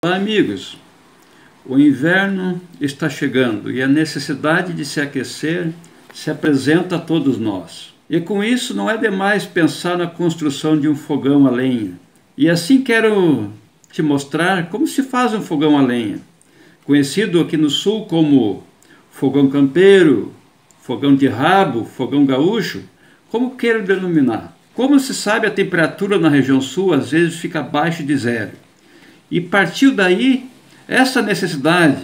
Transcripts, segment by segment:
Olá, amigos. O inverno está chegando e a necessidade de se aquecer se apresenta a todos nós. E com isso não é demais pensar na construção de um fogão a lenha. E assim quero te mostrar como se faz um fogão a lenha, conhecido aqui no sul como fogão campeiro, fogão de rabo, fogão gaúcho, como queira denominar. Como se sabe, a temperatura na região sul às vezes fica abaixo de zero. E partiu daí essa necessidade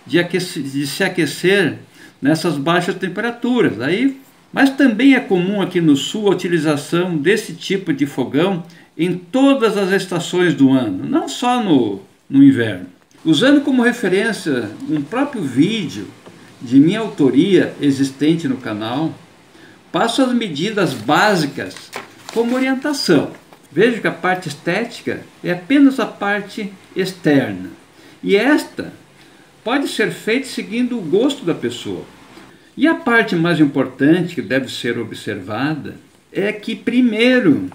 de se aquecer nessas baixas temperaturas. Mas também é comum aqui no sul a utilização desse tipo de fogão em todas as estações do ano, não só no inverno. Usando como referência um próprio vídeo de minha autoria existente no canal, passo as medidas básicas como orientação. Veja que a parte estética é apenas a parte externa. E esta pode ser feita seguindo o gosto da pessoa. E a parte mais importante que deve ser observada é que primeiro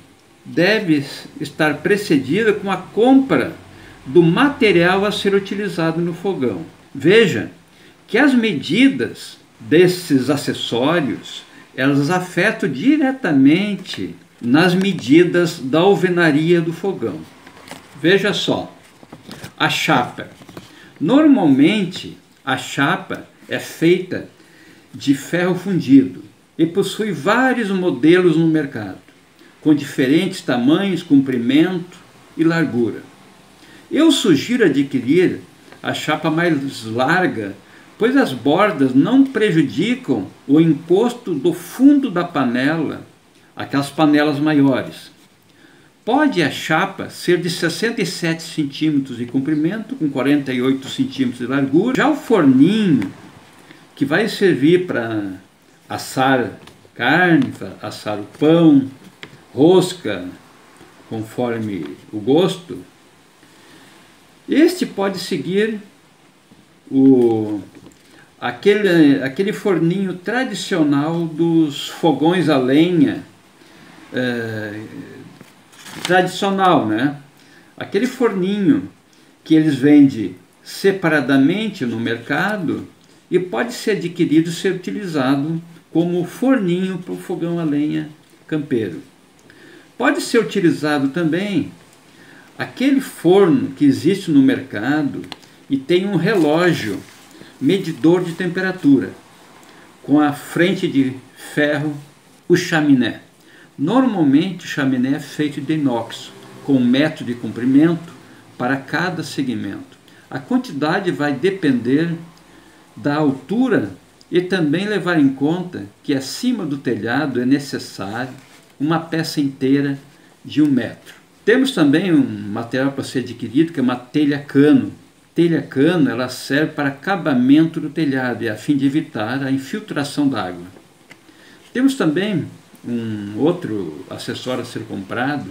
deve estar precedida com a compra do material a ser utilizado no fogão. Veja que as medidas desses acessórios, elas afetam diretamente nas medidas da alvenaria do fogão. Veja só, a chapa. Normalmente, a chapa é feita de ferro fundido e possui vários modelos no mercado, com diferentes tamanhos, comprimento e largura. Eu sugiro adquirir a chapa mais larga, pois as bordas não prejudicam o encosto do fundo da panela, aquelas panelas maiores. Pode a chapa ser de 67 centímetros de comprimento, com 48 centímetros de largura. Já o forninho, que vai servir para assar carne, assar o pão, rosca, conforme o gosto, este pode seguir aquele forninho tradicional dos fogões a lenha, tradicional, né? Aquele forninho que eles vendem separadamente no mercado e pode ser adquirido e ser utilizado como forninho para o fogão a lenha campeiro. Pode ser utilizado também aquele forno que existe no mercado e tem um relógio medidor de temperatura com a frente de ferro, o chaminé. Normalmente o chaminé é feito de inox, com 1 metro de comprimento para cada segmento. A quantidade vai depender da altura e também levar em conta que acima do telhado é necessário uma peça inteira de 1 metro. Temos também um material para ser adquirido que é uma telha cano. Telha cano, ela serve para acabamento do telhado e a fim de evitar a infiltração d'água. Temos também um outro acessório a ser comprado,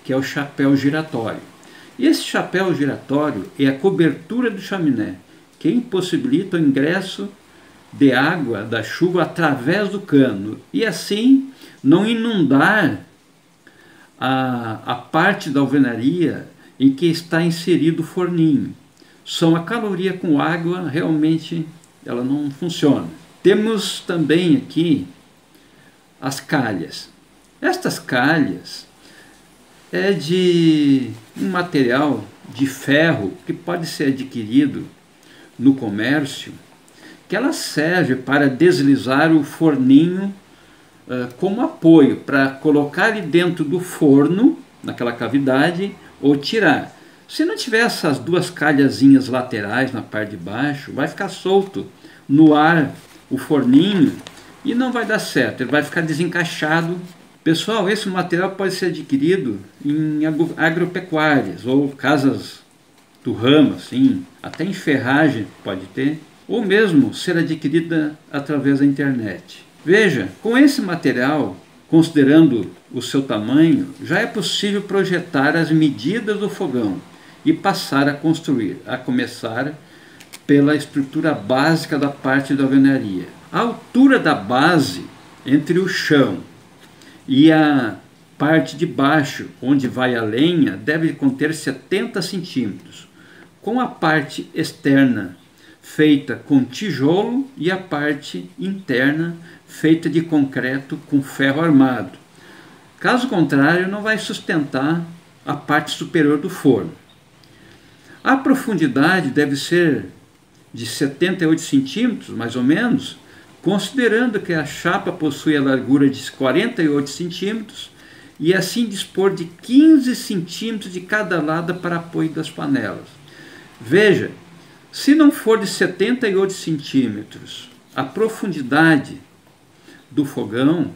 que é o chapéu giratório. E esse chapéu giratório é a cobertura do chaminé, que impossibilita o ingresso de água da chuva através do cano e assim não inundar a parte da alvenaria em que está inserido o forninho. Só a caloria com água realmente ela não funciona. Temos também aqui as calhas. Estas calhas é de um material de ferro que pode ser adquirido no comércio, que ela serve para deslizar o forninho como apoio, para colocar ele dentro do forno, naquela cavidade, ou tirar. Se não tiver essas duas calhazinhas laterais na parte de baixo, vai ficar solto no ar o forninho e não vai dar certo, ele vai ficar desencaixado. Pessoal, esse material pode ser adquirido em agropecuárias ou casas do ramo, assim, até em ferragem pode ter, ou mesmo ser adquirida através da internet. Veja, com esse material, considerando o seu tamanho, já é possível projetar as medidas do fogão e passar a construir, a começar pela estrutura básica da parte da alvenaria. A altura da base entre o chão e a parte de baixo, onde vai a lenha, deve conter 70 centímetros, com a parte externa feita com tijolo e a parte interna feita de concreto com ferro armado. Caso contrário, não vai sustentar a parte superior do forno. A profundidade deve ser de 78 centímetros, mais ou menos, considerando que a chapa possui a largura de 48 centímetros e assim dispor de 15 centímetros de cada lado para apoio das panelas. Veja, se não for de 78 centímetros a profundidade do fogão,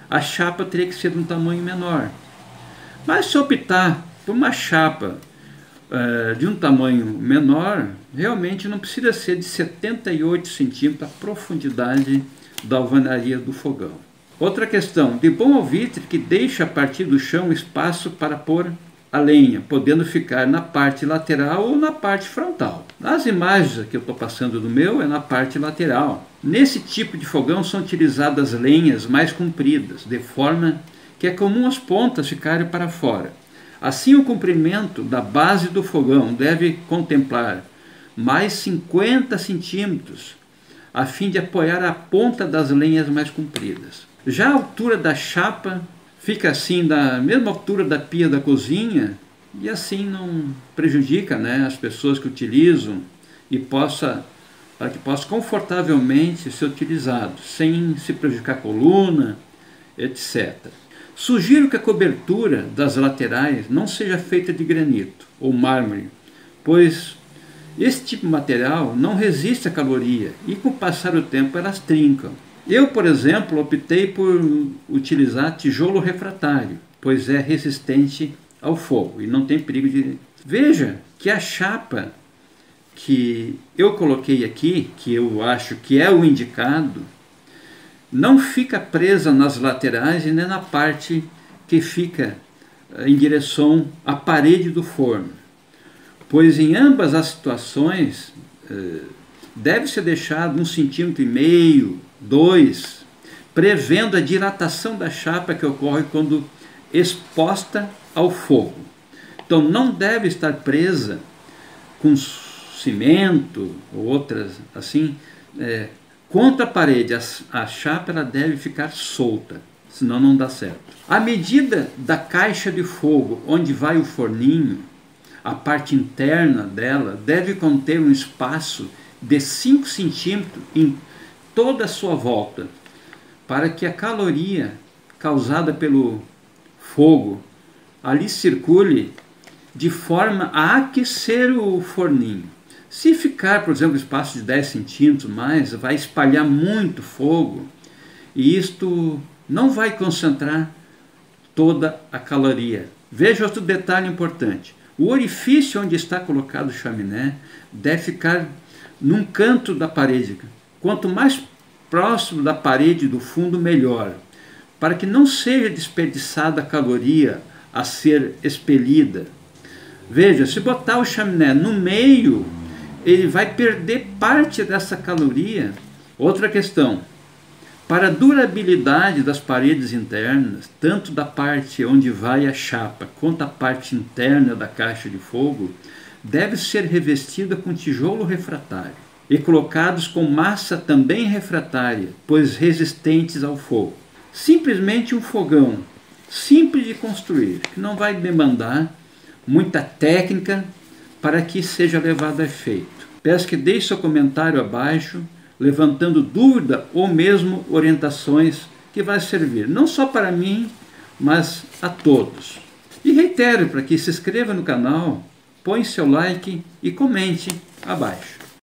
a chapa teria que ser de um tamanho menor. Mas se optar por uma chapa de um tamanho menor, realmente não precisa ser de 78 centímetros a profundidade da alvenaria do fogão. Outra questão, de bom alvitre que deixa a partir do chão espaço para pôr a lenha, podendo ficar na parte lateral ou na parte frontal. Nas imagens que eu estou passando do meu, é na parte lateral. Nesse tipo de fogão são utilizadas lenhas mais compridas, de forma que é comum as pontas ficarem para fora. Assim, o comprimento da base do fogão deve contemplar mais 50 centímetros, a fim de apoiar a ponta das lenhas mais compridas. Já a altura da chapa fica assim da mesma altura da pia da cozinha e assim não prejudica, né, as pessoas que utilizam e para que possa confortavelmente ser utilizado, sem se prejudicar a coluna, etc. Sugiro que a cobertura das laterais não seja feita de granito ou mármore, pois esse tipo de material não resiste à caloria e com o passar do tempo elas trincam. Eu, por exemplo, optei por utilizar tijolo refratário, pois é resistente ao fogo e não tem perigo de... Veja que a chapa que eu coloquei aqui, que eu acho que é o indicado, não fica presa nas laterais e nem na parte que fica em direção à parede do forno, pois em ambas as situações deve ser deixado 1,5 centímetros, 2, prevendo a dilatação da chapa que ocorre quando exposta ao fogo. Então não deve estar presa com cimento ou outras assim, contra a parede. A chapa ela deve ficar solta, senão não dá certo. A medida da caixa de fogo onde vai o forninho, a parte interna dela deve conter um espaço de 5 centímetros em toda a sua volta, para que a caloria causada pelo fogo ali circule de forma a aquecer o forninho. Se ficar, por exemplo, espaço de 10 centímetros mais, vai espalhar muito fogo e isto não vai concentrar toda a caloria. Veja outro detalhe importante. O orifício onde está colocado o chaminé deve ficar num canto da parede. Quanto mais próximo da parede do fundo, melhor, para que não seja desperdiçada a caloria a ser expelida. Veja, se botar o chaminé no meio, ele vai perder parte dessa caloria. Outra questão, para a durabilidade das paredes internas, tanto da parte onde vai a chapa quanto a parte interna da caixa de fogo, deve ser revestida com tijolo refratário e colocados com massa também refratária, pois resistentes ao fogo. Simplesmente um fogão simples de construir, que não vai demandar muita técnica para que seja levado a efeito. Peço que deixe seu comentário abaixo, levantando dúvida ou mesmo orientações que vai servir, não só para mim, mas a todos. E reitero para que se inscreva no canal, põe seu like e comente abaixo.